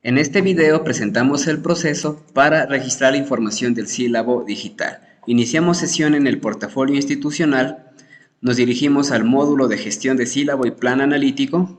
En este video presentamos el proceso para registrar la información del sílabo digital. Iniciamos sesión en el portafolio institucional, nos dirigimos al módulo de gestión de sílabo y plan analítico.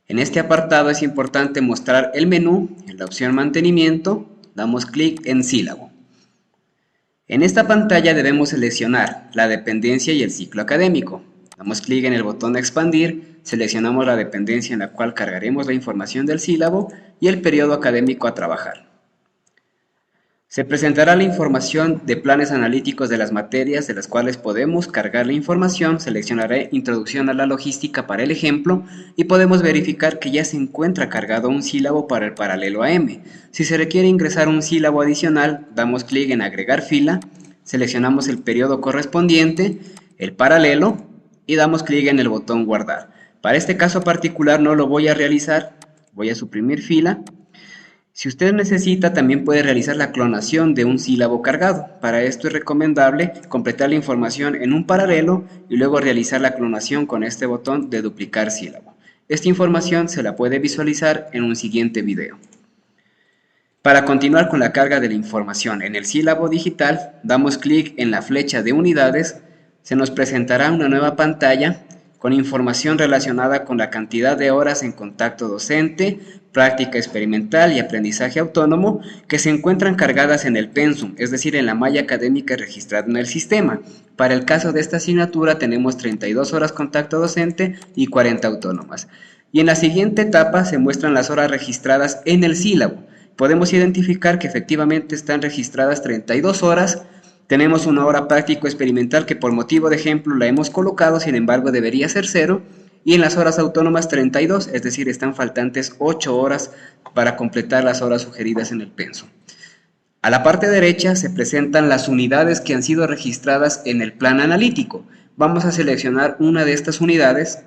En este apartado es importante mostrar el menú, en la opción mantenimiento, damos clic en sílabo. En esta pantalla debemos seleccionar la dependencia y el ciclo académico. Damos clic en el botón de expandir, seleccionamos la dependencia en la cual cargaremos la información del sílabo y el periodo académico a trabajar. Se presentará la información de planes analíticos de las materias de las cuales podemos cargar la información. Seleccionaré Introducción a la Logística para el ejemplo y podemos verificar que ya se encuentra cargado un sílabo para el paralelo AM. Si se requiere ingresar un sílabo adicional, damos clic en Agregar fila, seleccionamos el periodo correspondiente, el paralelo y damos clic en el botón Guardar. Para este caso particular no lo voy a realizar, voy a suprimir fila. Si usted necesita, también puede realizar la clonación de un sílabo cargado. Para esto es recomendable completar la información en un paralelo y luego realizar la clonación con este botón de duplicar sílabo. Esta información se la puede visualizar en un siguiente video. Para continuar con la carga de la información en el sílabo digital, damos clic en la flecha de unidades, se nos presentará una nueva pantalla con información relacionada con la cantidad de horas en contacto docente, práctica experimental y aprendizaje autónomo que se encuentran cargadas en el pensum, es decir, en la malla académica registrada en el sistema. Para el caso de esta asignatura tenemos 32 horas contacto docente y 40 autónomas. Y en la siguiente etapa se muestran las horas registradas en el sílabo. Podemos identificar que efectivamente están registradas 32 horas. Tenemos una hora práctico experimental que por motivo de ejemplo la hemos colocado, sin embargo debería ser 0. Y en las horas autónomas 32, es decir, están faltantes 8 horas para completar las horas sugeridas en el pensum. A la parte derecha se presentan las unidades que han sido registradas en el plan analítico. Vamos a seleccionar una de estas unidades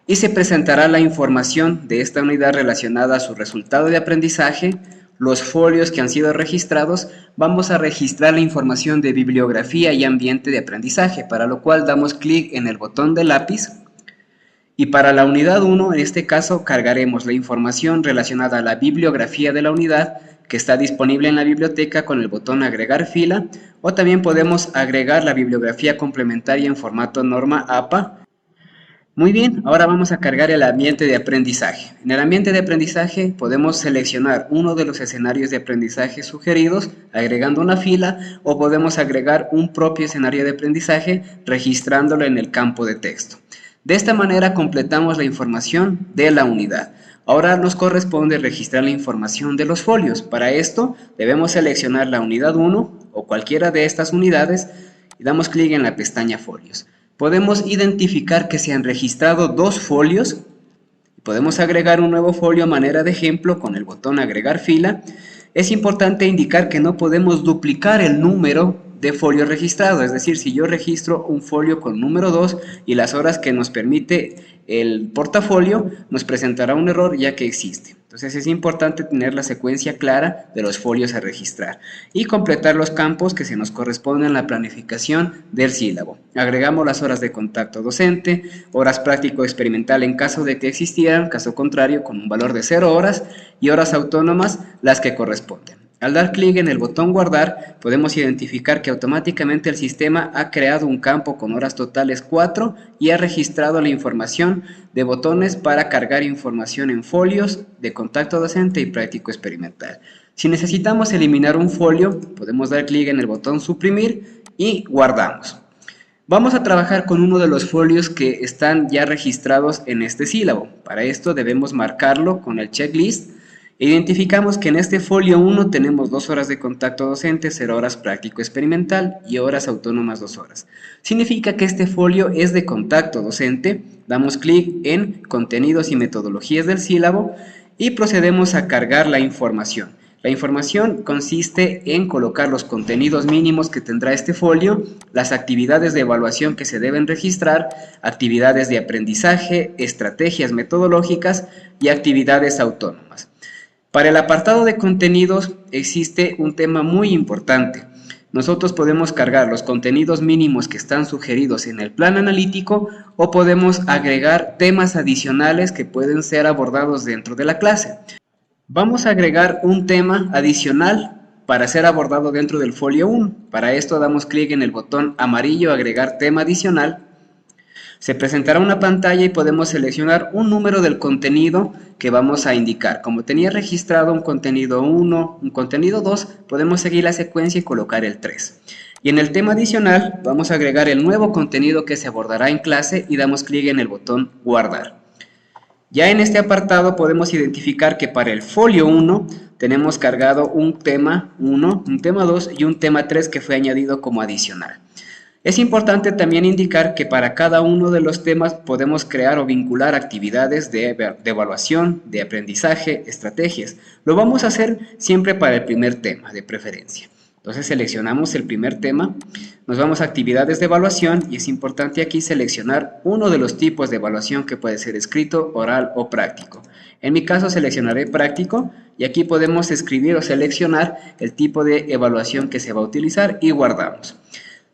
y se presentará la información de esta unidad relacionada a su resultado de aprendizaje, los folios que han sido registrados. Vamos a registrar la información de bibliografía y ambiente de aprendizaje, para lo cual damos clic en el botón de lápiz. Y para la unidad 1, en este caso, cargaremos la información relacionada a la bibliografía de la unidad que está disponible en la biblioteca con el botón Agregar fila, o también podemos agregar la bibliografía complementaria en formato norma APA. Muy bien, ahora vamos a cargar el ambiente de aprendizaje. En el ambiente de aprendizaje podemos seleccionar uno de los escenarios de aprendizaje sugeridos agregando una fila, o podemos agregar un propio escenario de aprendizaje registrándolo en el campo de texto. De esta manera completamos la información de la unidad. Ahora nos corresponde registrar la información de los folios. Para esto debemos seleccionar la unidad 1 o cualquiera de estas unidades y damos clic en la pestaña folios. Podemos identificar que se han registrado 2 folios. Podemos agregar un nuevo folio a manera de ejemplo con el botón Agregar fila. Es importante indicar que no podemos duplicar el número de folio registrado, es decir, si yo registro un folio con número 2 y las horas que nos permite el portafolio, nos presentará un error ya que existe. Entonces es importante tener la secuencia clara de los folios a registrar y completar los campos que se nos corresponden a la planificación del sílabo. Agregamos las horas de contacto docente, horas práctico experimental en caso de que existieran, caso contrario con un valor de 0 horas, y horas autónomas las que corresponden. Al dar clic en el botón Guardar, podemos identificar que automáticamente el sistema ha creado un campo con horas totales 4 y ha registrado la información de botones para cargar información en folios de contacto docente y práctico experimental. Si necesitamos eliminar un folio, podemos dar clic en el botón Suprimir y guardamos. Vamos a trabajar con uno de los folios que están ya registrados en este sílabo. Para esto debemos marcarlo con el checklist. Identificamos que en este folio 1 tenemos 2 horas de contacto docente, 0 horas práctico experimental y horas autónomas 2 horas. Significa que este folio es de contacto docente. Damos clic en contenidos y metodologías del sílabo y procedemos a cargar la información. La información consiste en colocar los contenidos mínimos que tendrá este folio, las actividades de evaluación que se deben registrar, actividades de aprendizaje, estrategias metodológicas y actividades autónomas. Para el apartado de contenidos existe un tema muy importante. nosotros podemos cargar los contenidos mínimos que están sugeridos en el plan analítico o podemos agregar temas adicionales que pueden ser abordados dentro de la clase. Vamos a agregar un tema adicional para ser abordado dentro del folio 1. Para esto damos clic en el botón amarillo agregar tema adicional. Se presentará una pantalla y podemos seleccionar un número del contenido que vamos a indicar. Como tenía registrado un contenido 1, un contenido 2, podemos seguir la secuencia y colocar el 3. Y en el tema adicional vamos a agregar el nuevo contenido que se abordará en clase y damos clic en el botón guardar. Ya en este apartado podemos identificar que para el folio 1 tenemos cargado un tema 1, un tema 2 y un tema 3 que fue añadido como adicional. Es importante también indicar que para cada uno de los temas podemos crear o vincular actividades de evaluación, de aprendizaje, estrategias. Lo vamos a hacer siempre para el primer tema, de preferencia. Entonces seleccionamos el primer tema, nos vamos a actividades de evaluación y es importante aquí seleccionar uno de los tipos de evaluación que puede ser escrito, oral o práctico. En mi caso seleccionaré práctico y aquí podemos escribir o seleccionar el tipo de evaluación que se va a utilizar y guardamos.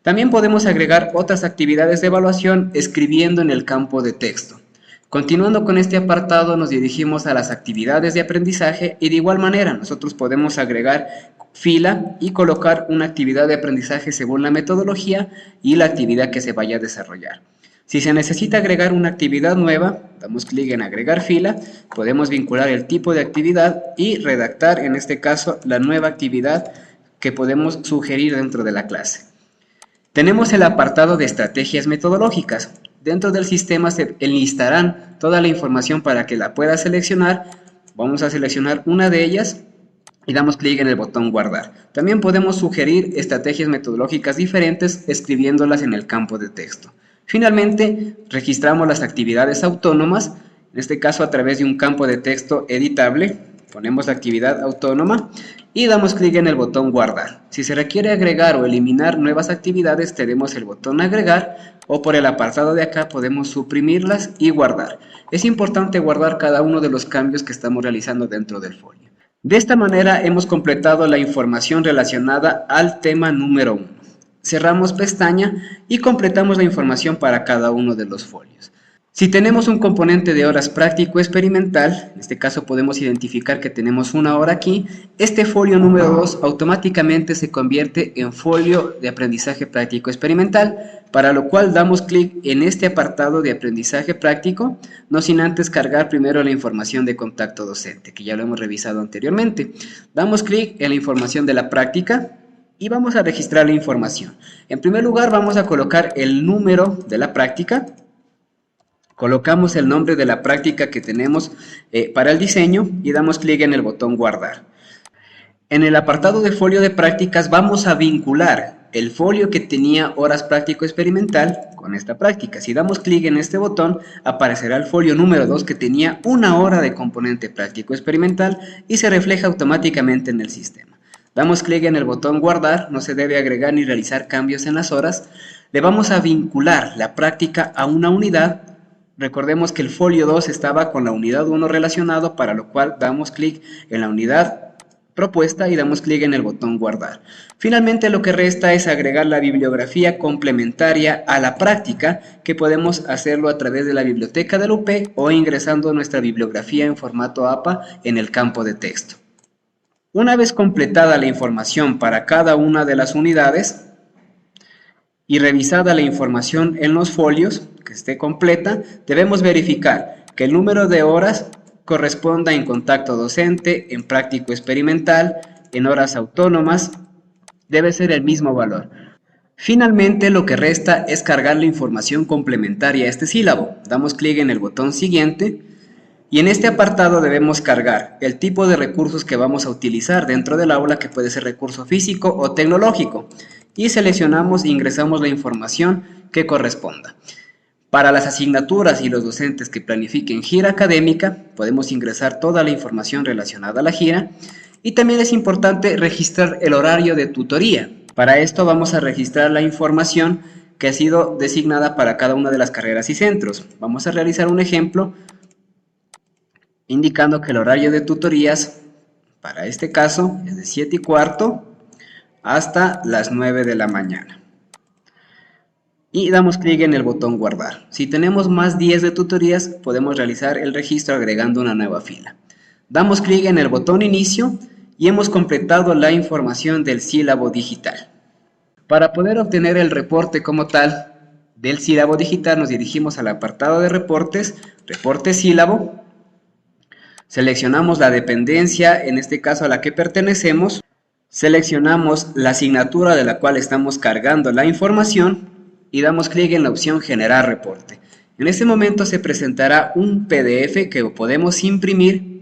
También podemos agregar otras actividades de evaluación escribiendo en el campo de texto. Continuando con este apartado nos dirigimos a las actividades de aprendizaje y de igual manera nosotros podemos agregar fila y colocar una actividad de aprendizaje según la metodología y la actividad que se vaya a desarrollar. Si se necesita agregar una actividad nueva, damos clic en agregar fila, podemos vincular el tipo de actividad y redactar en este caso la nueva actividad que podemos sugerir dentro de la clase. Tenemos el apartado de estrategias metodológicas. Dentro del sistema se enlistarán toda la información para que la pueda seleccionar. Vamos a seleccionar una de ellas y damos clic en el botón guardar. También podemos sugerir estrategias metodológicas diferentes escribiéndolas en el campo de texto. Finalmente, registramos las actividades autónomas, en este caso a través de un campo de texto editable. Ponemos la actividad autónoma y damos clic en el botón guardar. Si se requiere agregar o eliminar nuevas actividades, tenemos el botón agregar o por el apartado de acá podemos suprimirlas y guardar. Es importante guardar cada uno de los cambios que estamos realizando dentro del folio. De esta manera hemos completado la información relacionada al tema número 1. Cerramos pestaña y completamos la información para cada uno de los folios. Si tenemos un componente de horas práctico experimental, en este caso podemos identificar que tenemos una hora aquí, este folio número 2 automáticamente se convierte en folio de aprendizaje práctico experimental, para lo cual damos clic en este apartado de aprendizaje práctico, no sin antes cargar primero la información de contacto docente, que ya lo hemos revisado anteriormente. Damos clic en la información de la práctica y vamos a registrar la información. En primer lugar vamos a colocar el número de la práctica. Colocamos el nombre de la práctica que tenemos para el diseño y damos clic en el botón guardar. En el apartado de folio de prácticas vamos a vincular el folio que tenía horas práctico experimental con esta práctica. Si damos clic en este botón aparecerá el folio número 2 que tenía una hora de componente práctico experimental y se refleja automáticamente en el sistema. Damos clic en el botón guardar, no se debe agregar ni realizar cambios en las horas. Le vamos a vincular la práctica a una unidad. Recordemos que el folio 2 estaba con la unidad 1 relacionado, para lo cual damos clic en la unidad propuesta y damos clic en el botón guardar. Finalmente lo que resta es agregar la bibliografía complementaria a la práctica, que podemos hacerlo a través de la biblioteca de la UP o ingresando nuestra bibliografía en formato APA en el campo de texto. Una vez completada la información para cada una de las unidades y revisada la información en los folios, que esté completa, debemos verificar que el número de horas corresponda en contacto docente, en práctico experimental, en horas autónomas, debe ser el mismo valor. Finalmente, lo que resta es cargar la información complementaria a este sílabo. Damos clic en el botón siguiente y en este apartado debemos cargar el tipo de recursos que vamos a utilizar dentro del aula, que puede ser recurso físico o tecnológico, y seleccionamos e ingresamos la información que corresponda. Para las asignaturas y los docentes que planifiquen gira académica, podemos ingresar toda la información relacionada a la gira, y también es importante registrar el horario de tutoría. Para esto vamos a registrar la información que ha sido designada para cada una de las carreras y centros. Vamos a realizar un ejemplo indicando que el horario de tutorías para este caso es de 7:15 hasta las 9 de la mañana. Y damos clic en el botón guardar. Si tenemos más 10 de tutorías, podemos realizar el registro agregando una nueva fila. Damos clic en el botón inicio y hemos completado la información del sílabo digital. Para poder obtener el reporte como tal del sílabo digital, nos dirigimos al apartado de reportes, reporte sílabo, seleccionamos la dependencia, en este caso a la que pertenecemos, seleccionamos la asignatura de la cual estamos cargando la información y damos clic en la opción generar reporte. En este momento se presentará un PDF que podemos imprimir